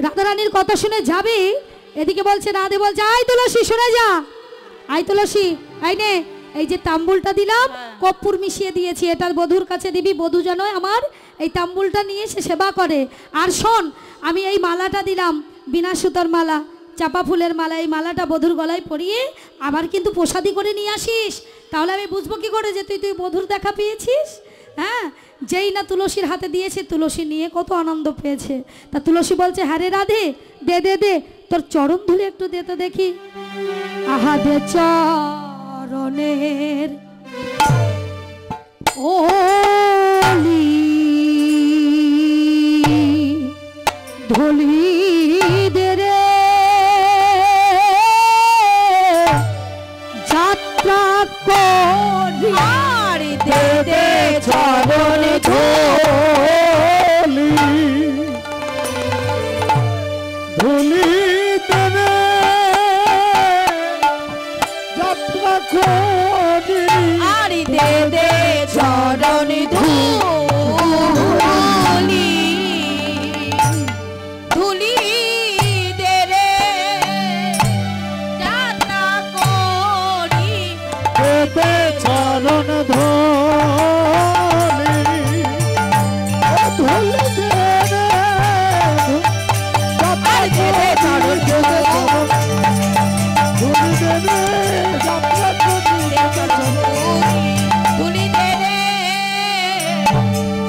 রাধারানীর কথা শুনে যাবি, এদিকে বলছে রাধে বলছে আয় তুলসী শুনে যা, আয় তুলসী আয় নে, এই যে তাম্বুলটা দিলাম কর্পূর মিশিয়ে দিয়েছি, এটা বধূর কাছে দিবি, বধূ যেন আমার এই তাম্বুলটা নিয়ে সে সেবা করে। আর শোন, আমি এই মালাটা দিলাম, বিনা সুতোর মালা, চাপা ফুলের মালা, এই মালাটা বধূর গলায় পরিয়ে আবার কিন্তু প্রসাদী করে নিয়ে আসিস, তাহলে আমি বুঝবো কি করে যে তুই বধূর দেখা পেয়েছিস। হ্যাঁ, যেই না তুলসীর হাতে দিয়েছে, তুলসী নিয়ে কত আনন্দ পেয়েছে। তা তুলসী বলছে হ্যাঁ রে রাধে, দে দে দে, তোর চরণ ধুলে একটু দে তো দেখি। আহা দে চরণের ওলি ধুলি দে রে, যাত্রা করি দে দে চরণ ধুলি ধুলি দেবে যাত্রা করি, আর দে দে চরণ ধুলি ধুলি দে রে, যাত্রা করি দেবে চরণ ধুলি ধুলি দেবে যাত্রা দেবে চরণ ধুলি দেবে যাত্রা ধুলি দে রে,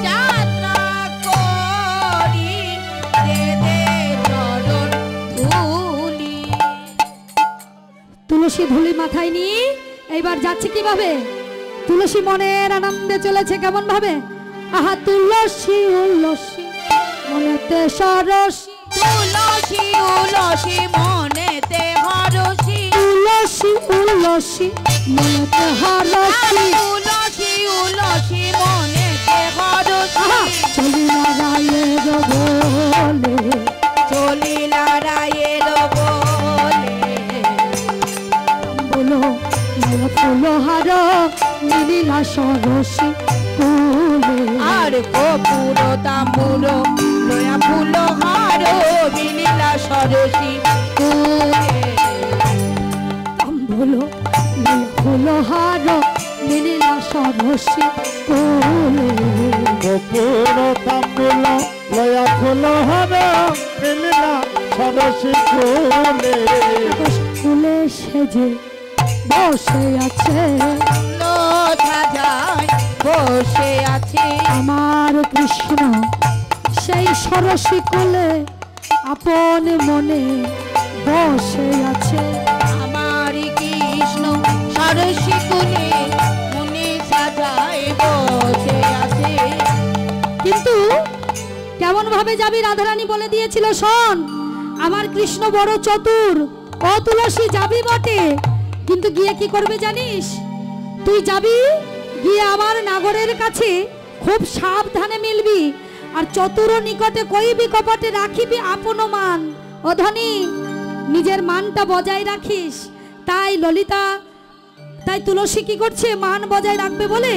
যাত্রা করি দে দে চরণ ধুলি। তুলসী ধুলি মাথায় নিয়ে এইবার যাচ্ছে কিভাবে, তুলসী মনের আনন্দে চলেছে কেমন ভাবে। আহা তুলসী উল্লসী মনেতে সরসী, তুলসী উলসী মনেতে হরসী, তুলসী উল্লসী মনেতে হরসী, তুলসী উলসী মনেতে হরসী। চলি নারায়ের বলে, চলিলা রায়ের বলে, বলো ফুলহার নীলা সরসী ফুলে, আর কপুর তাম্বুর লয়া ফুল হার মিলিলা সরসী ফুলে। বলো ফুলহার নীলা সরসী ফুলে, কপুর তাম্বুল লয়া ফুলহার মিলিলা সরসী ফুলে, ফুলে সেজে বসে আছে সাজায় বসে আছে আমার কৃষ্ণ, সেই সরসী কোলে আপন মনে বসে আছে। আমার কৃষ্ণ সরসী কোলে মনে সাজায় বসে আছে। কিন্তু কেমন ভাবে যাবি, রাধারানী বলে দিয়েছিল শোন, আমার কৃষ্ণ বড় চতুর, ও তুলসী যাবি বটে, কিন্তু গিয়ে কি করবে জানিস, তুই যাবি গিয়ে আমার নাগরের কাছে খুব সাবধানে মিলবি, আর চতুর নিকটে কইবি কপটে রাখিবি আপন মান। ও ধনী, নিজের মানটা বজায় রাখিস। তাই ললিতা, তাই তুলসী কি করছে, মান বজায় রাখবে বলে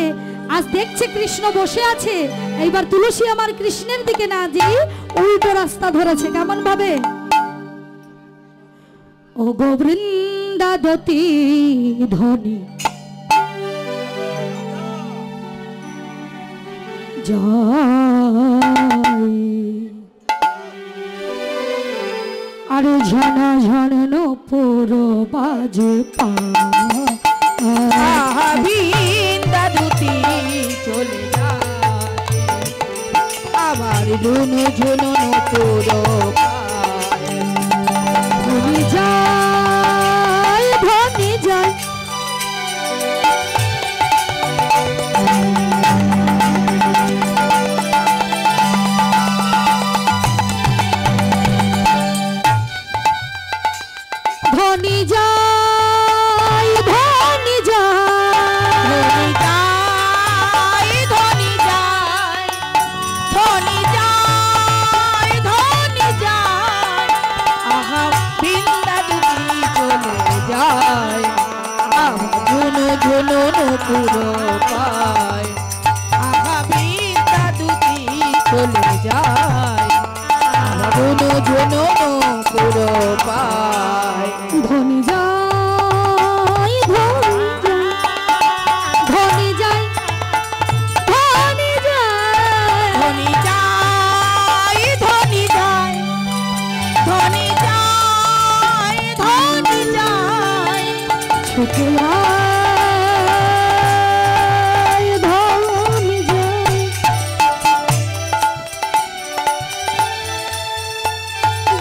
আজ দেখছে কৃষ্ণ বসে আছে, এইবার তুলসী আমার কৃষ্ণের দিকে না যে উল্টো রাস্তা ধরেছে কেমন ভাবে। ও গোবৃন্দাবতী ধনী জয়, আরে ঝনা ঝন পুর বাজে পা, বৃন্দাবতী চলে যায়, আবার ঝুনু ঝুনু পুরো ধনী যায় ধনী যায়, ধনী যায় ধনী যায়, ধনী যায় ধনী যায় ধনী যায়, আহা বৃন্দাবতী চলে যায়, আহা ঝুনু ঝুনু পুরো পায়, আহা বৃন্দাবতী চলে যায়, আহা ঝুনু জনম পুরো পায়। ধনী যাই ধনী যাই ধনী যাই ধনী যায় ধনী যায় ধনী যায় ধনী যায় ছুটে আয় ধনী যাই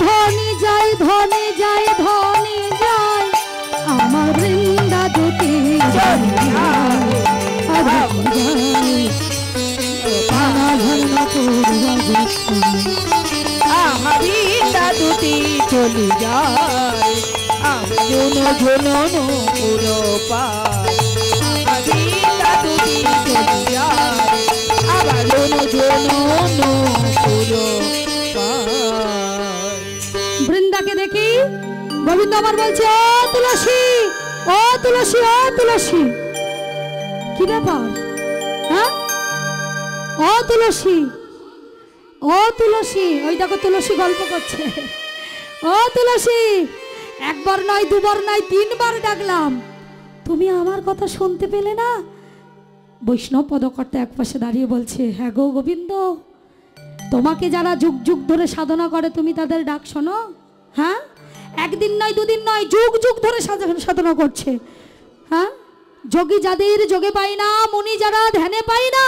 ধনী যাই ধনী যাই ধনী যাই আমার বৃন্দা দুটি ধনী যায়। আহারিতা দুটি চলে যায় জন জনন পুরো পায়। আহারিতা দুটি চলে যায় আবার জন জনন পুরো পায়। বৃন্দাকে দেখি গোবিন্দ আমার বলছে ও তুলসী ও তুলসী ও তুলসী কি ব্যাপার হ্যাঁ ও তুলসী ও তুলসী ওই দেখো তুলসী গল্প করছে ও তুলসী একবার নয় দুবার নয় তিনবার ডাকলাম তুমি আমার কথা শুনতে পেলে না বৈষ্ণব পদকর্তা একপাশে দাঁড়িয়ে বলছে হ্যাঁ গো গোবিন্দ তোমাকে যারা যুগ যুগ ধরে সাধনা করে তুমি তাদের ডাক শোনো হ্যাঁ একদিন নয় দুদিন নয় যুগ যুগ ধরে সাধনা করছে হ্যাঁ যোগী যাদের যোগে পায় না মুনি যারা ধ্যানে পায় না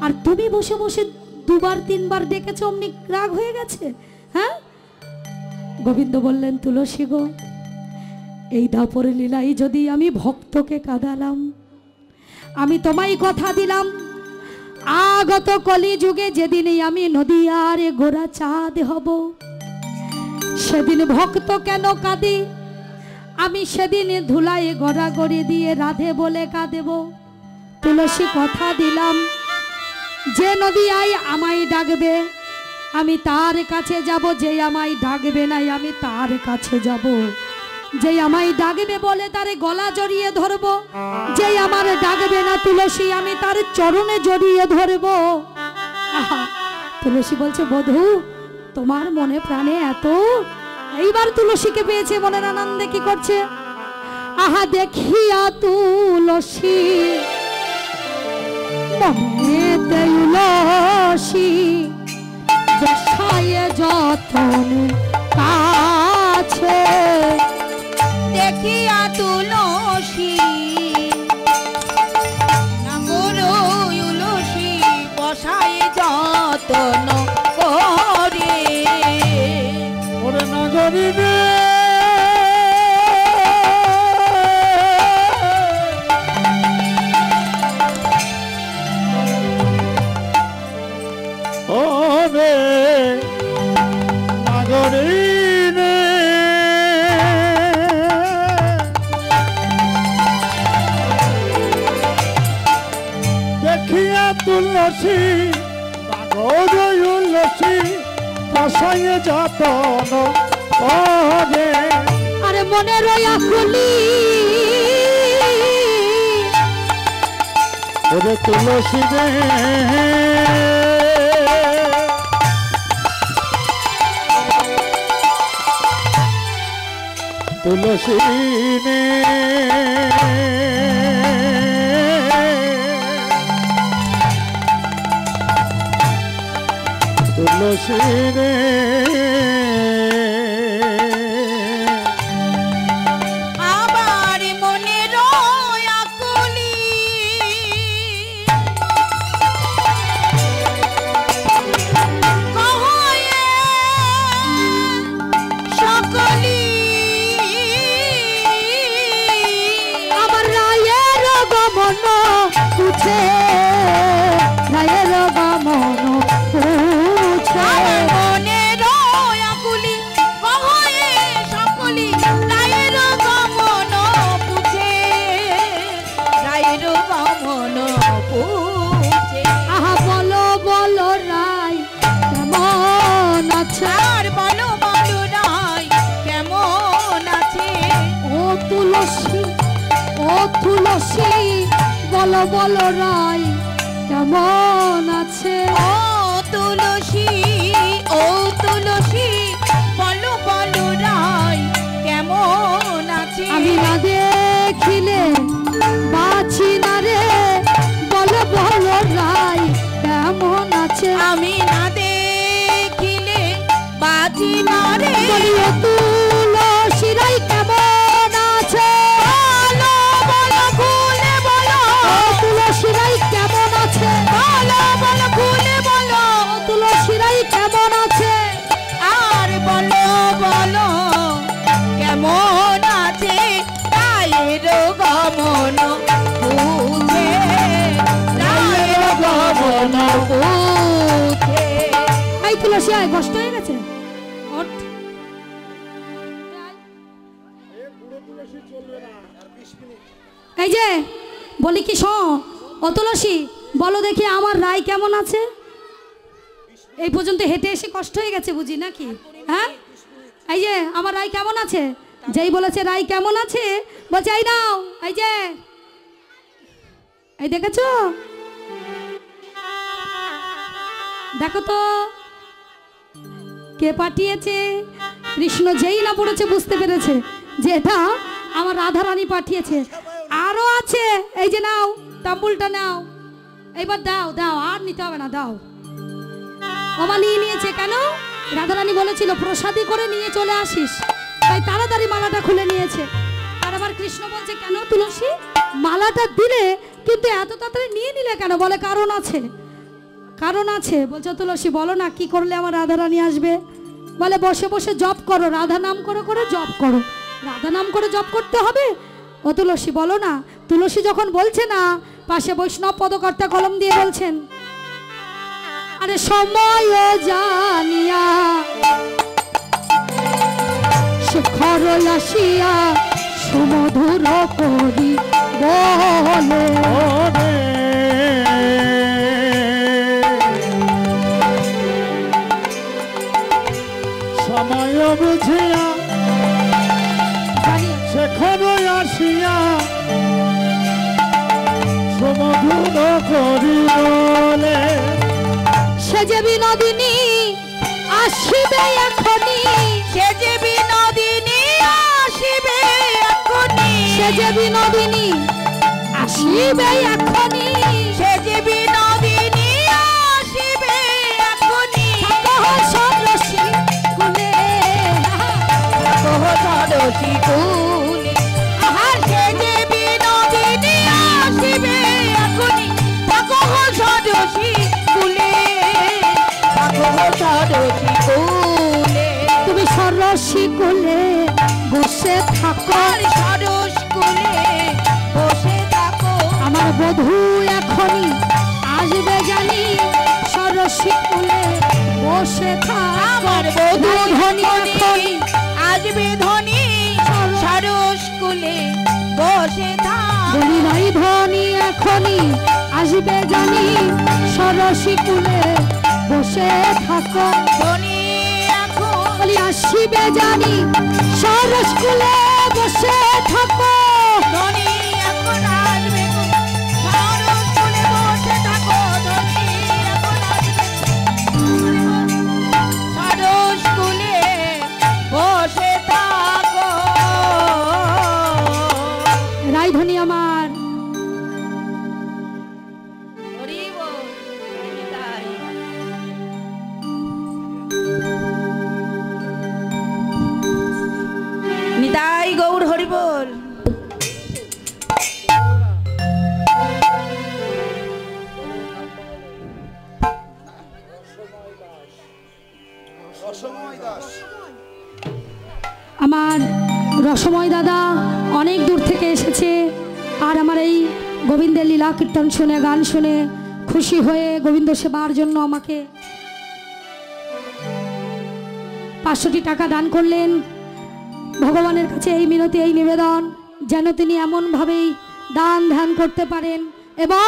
আর তুমি বসে বসে দুবার তিনবার ডেকেছো অমনি রাগ হয়ে গেছে হ্যাঁ গোবিন্দ বললেন তুলসী গো এই দাপরে লীলাই যদি আমি ভক্তকে কাঁদালাম আমি তোমায় কথা দিলাম আগত কলি যুগে যেদিনই আমি নদিয়ার গোরা চাঁদ হব সেদিন ভক্ত কেন কাঁদে আমি সেদিন ধুলায় গড়াগড়ি দিয়ে রাধে বলে কাঁদেব তুলসী কথা দিলাম যে নদিয়ায় আমায় ডাকবে আমি তার কাছে যাব যে আমায় ডাকবে নাই আমি তার কাছে যাব যে আমায় ডাকবে বলে তারে গলা জড়িয়ে ধরবো যে আমার ডাকবে না তুলসী আমি তার চরণে জড়িয়ে ধরবো আহা তুলসী বলছে বধূ তোমার মনে প্রাণে এত এইবার তুলসীকে পেয়েছে মনের আনন্দে কি করছে আহা দেখিয়া তুলসী মনে তুলসী বসায় যতন কাছে দেখিয়া তুলসী নাগরো তুলসী বসায় যতন করে ওরে নগরী রে ওরে নগরী রে দেখিয়া তুলসী নাগর তুলসী বসায় যতন করে আরে মনে রয়া খুলি ওরে তুলসী রে তুলসী রে তুলসী রে আবার মনে রয়া কলি কহয়ে সকলি আমার রায়ের গমন পুছে রায়ের গমন পুছে আমার মনে রয়া কলি কহয়ে সকলি রায়ের গমন পুছে রায়ের গমন পুছে আহা বলো বলো রায় কেমন আছে আর বলো বলো রায় কেমন আছে ও তুলসী বলো বলো রায় কেমন আছে ও তুলসী রে বলি ও তুলসী রাই কেমন আছে? বলো বলো খুলে বলো ও তুলসী রাই কেমন আছে? বলো বলো খুলে বলো ও তুলসী রাই কেমন আছে? আর বলো বলো কেমন আছে রায়ের গমন বুঝে রায়ের গমন বুঝে এই তুলসী আয়, কষ্ট হয়ে গেছে, ওঠ। এই যে বলি কি শোন, ও তুলসী বলো দেখি আমার রায় কেমন আছে? এই পর্যন্ত হেঁটে এসে কষ্ট হয়ে গেছে বুঝি নাকি? হ্যাঁ, এই যে আমার রায় কেমন আছে? যেই বলেছে রায় কেমন আছে, বলছে এই নাও, এই যে এই দেখেছো, দেখো তো কে পাঠিয়েছে। কৃষ্ণ যেই না পড়েছে বুঝতে পেরেছে যে এটা আমার রাধারানী পাঠিয়েছে। আরো আছে, এই যে নাও, তাম্বুলটা নাও, এইবার দাও দাও, আর নিতে হবে না, দাও। ওমা নিয়ে নিয়েছে কেন? রাধারানী বলেছিল প্রসাদী করে নিয়ে চলে আসিস, তাই তাড়াতাড়ি মালাটা খুলে নিয়েছে। আর আবার কৃষ্ণ বলছে কেন তুলসী মালাটা দিলে কিন্তু এত তাড়াতাড়ি নিয়ে নিলে কেন? বলে কারণ আছে, কারণ আছে। বলছে তুলসী বলো না কি করলে আমার রাধারানী আসবে? বলে বসে বসে জপ করো, রাধা নাম করে করে জপ করো। রাধা নাম করে জপ করতে হবে? ও তুলসী বলো না। তুলসী যখন বলছে না, পাশে বৈষ্ণব পদকর্তা কলম দিয়ে বলছেন, আরে সময় জানিয়া শিখর আসিয়া সুমধুর করি বলে, ওরে সময় বুঝিয়া জানি সেখন আসিয়া সমধুর করি বলে সে যে বিনোদিনী আসিবে এখনি, সে যে বিনোদিনী আসিবে এখনি সে যে বিনোদিনী আসিবে এখনি, সে যে বিনোদিনী আসিবে এখনি কহ সরসী কুলে, কহ সরসী কুলে আহার সে যে বিনোদিনী আসিবে এখনি কহ সরসী কুলে কহ সরসী কুলে তুমি সরসী কুলে বসে থাকো, আর সরস কুলে বসে থাকো আমার বধূ এখনি আসবে জানি, সরসী কুলে বসে থাকো, আমার বধূ ধনী ধনী আসবে ধনী সরস কুলে বসে থাক বলি নাই ধনী এখনি আসবে জানি, সরসী কুলে বসে থাকো, ধনী এখন বলি আসিবে জানি, সরস কুলে বসে থাকো, ধনী এখন আসবে সরস কুলে বসে থাকো ধনী এখন আসবে সরস কুলে বসে থাকো রায়ধনী আমার হরি বল তাই নিতাই গৌর হরি বল আমার রসময় দাদা অনেক দূর থেকে এসেছে, আর আমার এই গোবিন্দের লীলা কীর্তন শুনে গান শুনে খুশি হয়ে গোবিন্দ সেবার জন্য আমাকে 500টি টাকা দান করলেন। ভগবানের কাছে এই মিনতি, এই নিবেদন যেন তিনি এমনভাবেই দান ধ্যান করতে পারেন এবং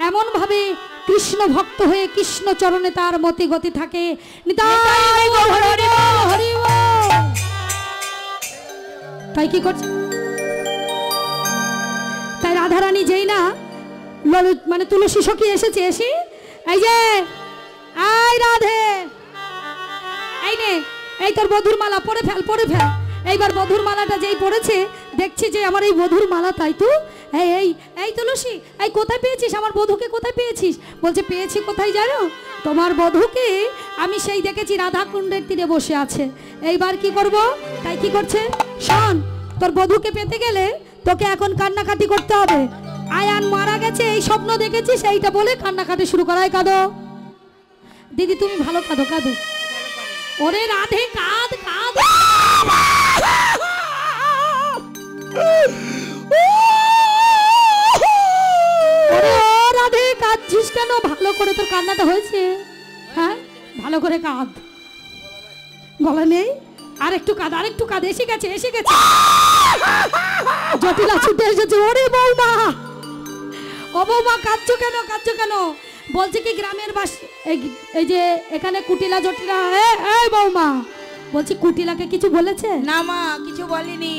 এমনভাবে কৃষ্ণ ভক্ত হয়ে কৃষ্ণ চরণে তার মতি গতি থাকে। নিতাই গৌর হরি বল, হরি বল। তাই কি করছে? তাই রাধারানী যেই না মানে তুলসী সখী এসেছে, এসে এই যে আই রাধে, এই নে এই তোর বধুর মালা, পরে ফেল পরে ফেল। এইবার বধুর মালাটা যেই পড়েছে দেখছি যে আমার এই বধুর মালা, তাই তো এই এই এই তুলসী এই কোথায় পেয়েছিস? আমার বধূকে কোথায় পেয়েছিস? বলছে পেয়েছি কোথায় জানো? তোমার বধূকে আমি সেই দেখেছি রাধা কুণ্ডের তীরে বসে আছে। এইবার কি করব? তাই কি করছে শোন, তোর বধূকে পেতে গেলে তোকে এখন কান্নাকাটি করতে হবে। আয়ান মারা গেছে এই স্বপ্ন দেখেছি সেইটা বলে কান্নাকাটি শুরু করায়। কাঁদো দিদি, তুমি ভালো কাঁদো, কাঁদো। ওরে রাধে কাঁদ কাঁদ। ওরে ও রাধে কাঁদছিস কেন? ভালো করে তোর কান্নাটা হয়েছে? হ্যাঁ ভালো করে কাঁদ। গলা নেই? আর একটু কাঁদ, আর একটু কাঁদ। এসে গেছে, এসে গেছে। জটিলা ছুটে এসেছে। ওরে বৌমা, ও বৌমা কাঁদছো কেন? কাঁদছো কেন? বলছে কি গ্রামের বাস এই যে এখানে কুটিলা জটিলা। এই বৌমা বলছি কুটিলাকে কিছু বলেছে? না মা, কিছু বলিনি।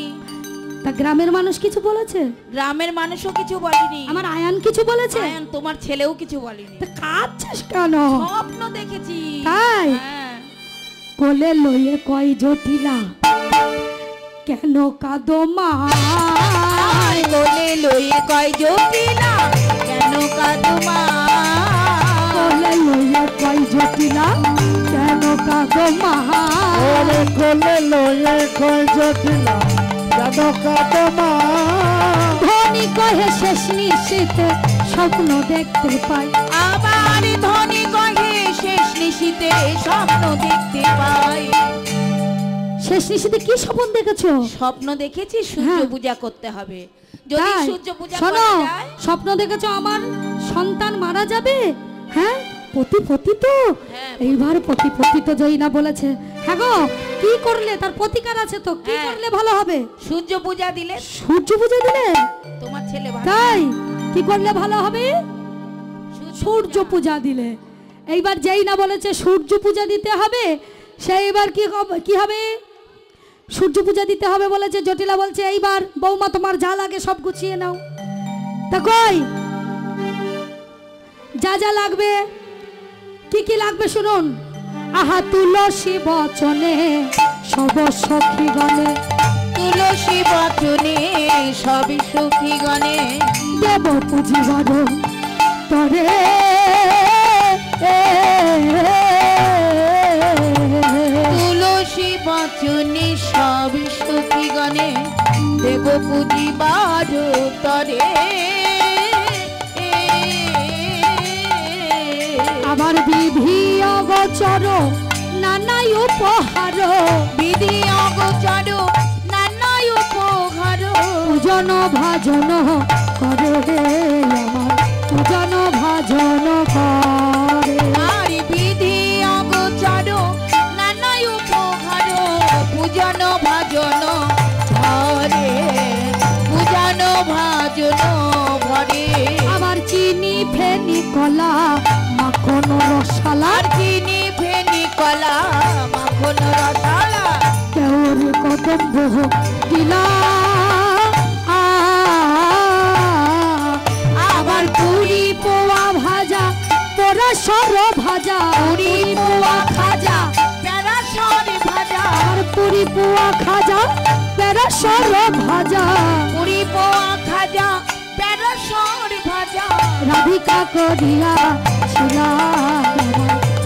তা গ্রামের মানুষ কিছু বলেছে? গ্রামের মানুষও কিছু বলিনি। আমার আয়ান কিছু বলেছে? আয়ান তোমার ছেলেও কিছু বলিনি। তা কাঁদছিস কেন? স্বপ্ন দেখেছি। তাই? হ্যাঁ। কোলে লইয়ে কয় জটিলা কেন কাঁদো মা? কোলে লইয়ে কয় জটিলা কেন কাঁদো মা? কোলে লইয়ে কয় জটিলা কেন কাঁদো মা? ওরে কোলে লয়ে কয় জটিলা কেন কাঁদো মা? ধনী কহে শেষ নিশীতে স্বপ্ন দেখতে পাই। আবার ধনী কহে শেষ নিশীতে স্বপ্ন দেখতে পাই। শেষ নিশীতে কি স্বপ্ন দেখেছো? স্বপ্ন দেখেছি সূর্য হ্যাঁ। পূজা করতে হবে। যদি তাই? সূর্য পূজা শোনো, করা যায়। স্বপ্ন দেখেছো আমার সন্তান মারা যাবে? হ্যাঁ পতি তো হ্যাঁ, এইবার পতি তো জয়ী না বলেছে। হ্যাঁ গো, কি করলে তার প্রতিকার আছে তো? কি হ্যাঁ। করলে ভালো হবে? সূর্য পূজা দিলে সূর্য পূজা দিলে? তোমার ছেলে ভালো। তাই কি করলে ভালো হবে? সূর্য পূজা দিলে। এইবার যেই না বলেছে সূর্য পূজা দিতে হবে, সে এবার কি হবে? সূর্য পূজা দিতে হবে বলেছে। জটিলা বলছে এইবার বৌমা তোমার যা লাগে সব গুছিয়ে নাও। তা কই যা যা লাগবে, কি লাগবে শুনুন। আহা তুলসী বচনে সব সখী গণে, তুলসী বচনে সবই সুখী গণে দেব পুঁজিবার তরে। তুলসী বচনে সবই সুখী গণে দেব পুঁজিবার তরে। আবার বিধি অগোচর নানাই উপহার, বিধি অগোচর নানা উপহার পূজন ভাজন করে আমার, পূজন ভাজন করে। আর বিধি অগোচর নানা উপহার পূজন ভাজন ঘরে, পূজন ভাজন ঘরে। আবার চিনি ফেনি কলা মাখন রসালা, আর চিনি ফেনি কলা মাখন রসালা কেউর কদম্ব দিলা। আবার পুরি পোয়া ভাজা পোড়া সর ভাজা, পুরি পোয়া খাজা প্যারা সরে ভাজা। আর পুরি পোয়া খাজা পেরা সর ভাজা। পুরি পোয়া খাজা প্যারা সরে ভাজা। রাধিকা করিয়া ছিলা,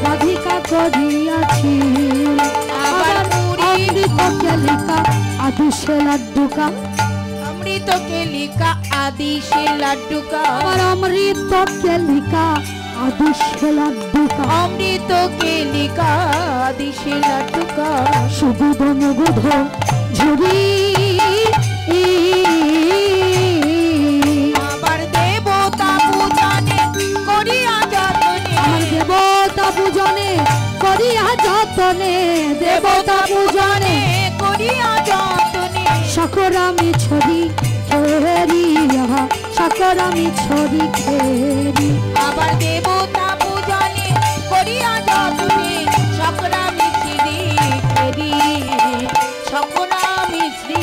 রাধিকা করিয়াছিল। আবার অমৃত কেলিকা আদুষে লাড্ডুকা, অমৃত কেলিকা আদি সে লাড্ডুকা। আবার অমৃত কেলিকা আদুষে লাড্ডুকা। অমৃত কেলিকা আদি সে লাড্ডুকা। সুদুধ মুগুধ ঝুরি, আবার দেবতা পূজনে করিয়া যতনে। আমার দেবতা পূজনে করিয়া যতনে, দেবতা পূজনে করিয়া যতনে। সকরামি ছড়ি খেরি, সকরামি ছড়ি খেরি। আবার দেবতা পূজনে করিয়া যতনে সকরা মিশ্রি খেরি, সকরা মিশ্রি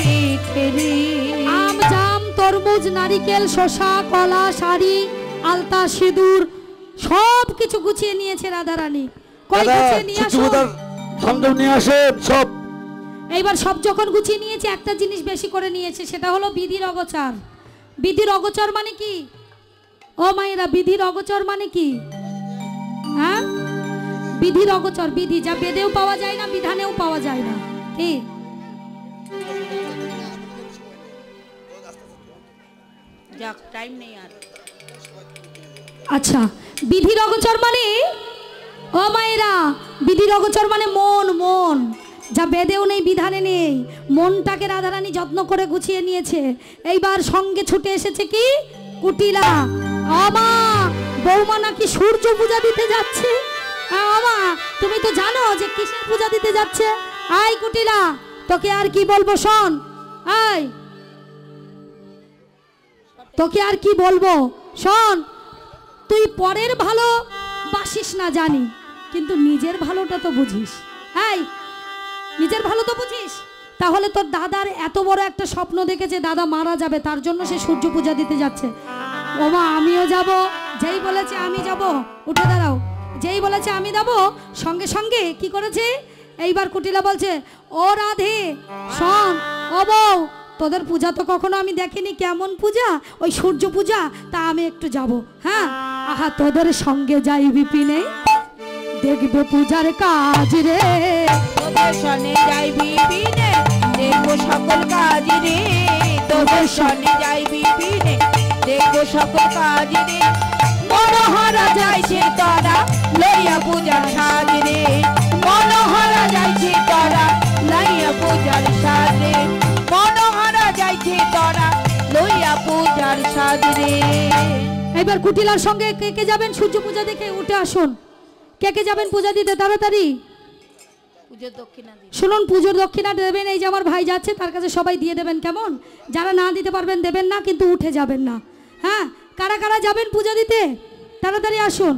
খেরি। আম জাম তরমুজ নারিকেল শসা কলা শাড়ি আলতা সিঁদুর সব কিছু গুছিয়ে নিয়েছে রাধারানী। কই গুছিয়ে নিয়ে আসো। সংযম নিয়ে আসে সব। এইবার সব যখন গুছিয়ে নিয়েছে একটা জিনিস বেশি করে নিয়েছে, সেটা হলো বিধির অগোচর। বিধির অগোচর মানে কি ও মায়েরা? বিধির অগোচর মানে কি? হ্যাঁ বিধির অগোচর, বিধি যা বেদেও পাওয়া যায় না, বিধানেও পাওয়া যায় না। কি যাক, টাইম নেই আর। আচ্ছা, বিধির অগোচর মানে, ও মায়েরা, বিধির অগোচর মানে মন, মন যা বেদেও নেই, বিধানে নেই, মনটাকে রাধারানী যত্ন করে গুছিয়ে নিয়েছে। এইবার সঙ্গে ছুটে এসেছে কি কুটিলা। আমা, বৌমা নাকি সূর্য পূজা দিতে যাচ্ছে। আমা, তুমি তো জানো যে কিসের পূজা দিতে যাচ্ছে। আয় কুটিলা, তোকে আর কি বলবো শোন। আয়, তোকে আর কি বলবো শোন। তুই পরের ভালো বাসিস না জানি, কিন্তু নিজের ভালোটা তো বুঝিস। এই, নিজের ভালো তো বুঝিস। তাহলে তোর দাদার এত বড় একটা স্বপ্ন দেখেছে, দাদা মারা যাবে, তার জন্য সে সূর্য পূজা দিতে যাচ্ছে। ওমা, আমিও যাব। যেই বলেছে আমি যাব, উঠে দাঁড়াও, যেই বলেছে আমি যাব, সঙ্গে সঙ্গে কি করেছে, এইবার কুটিলা বলছে, ও রাধে শোন, ও বউ, তোদের পূজা তো কখনো আমি দেখিনি, কেমন পূজা, ওই সূর্য পূজা, তা আমি একটু যাব। হ্যাঁ, আহা, তোদের সঙ্গে যাই বিপিনে, দেখবে পূজার কাজ রে, তোদের সনে যাই বিপিনে, দেখবো সকল কাজ রে। তোদের সনে যাই বিপিনে, দেখবো সকল কাজ রে। মনোহরা যাইছে তারা লইয়া পূজার সাজ রে। মনোহরা যাইছে তারা লইয়া পূজার সাজ রে। মনোহরা যাইছে তারা লইয়া পূজার সাজ রে। এবার কুটিলার সঙ্গে কে কে যাবেন সূর্য পূজা দেখে? উঠে আসুন, কে কে যাবেন পূজা দিতে তাড়াতাড়ি। পূজার দক্ষিণা দিন। শুনুন, পুজোর দক্ষিণা দেবেন, এই যে আমার ভাই যাচ্ছে তার কাছে সবাই দিয়ে দেবেন, কেমন? যারা না দিতে পারবেন দেবেন না, কিন্তু উঠে যাবেন না। হ্যাঁ, কারা কারা যাবেন পূজা দিতে তাড়াতাড়ি আসুন।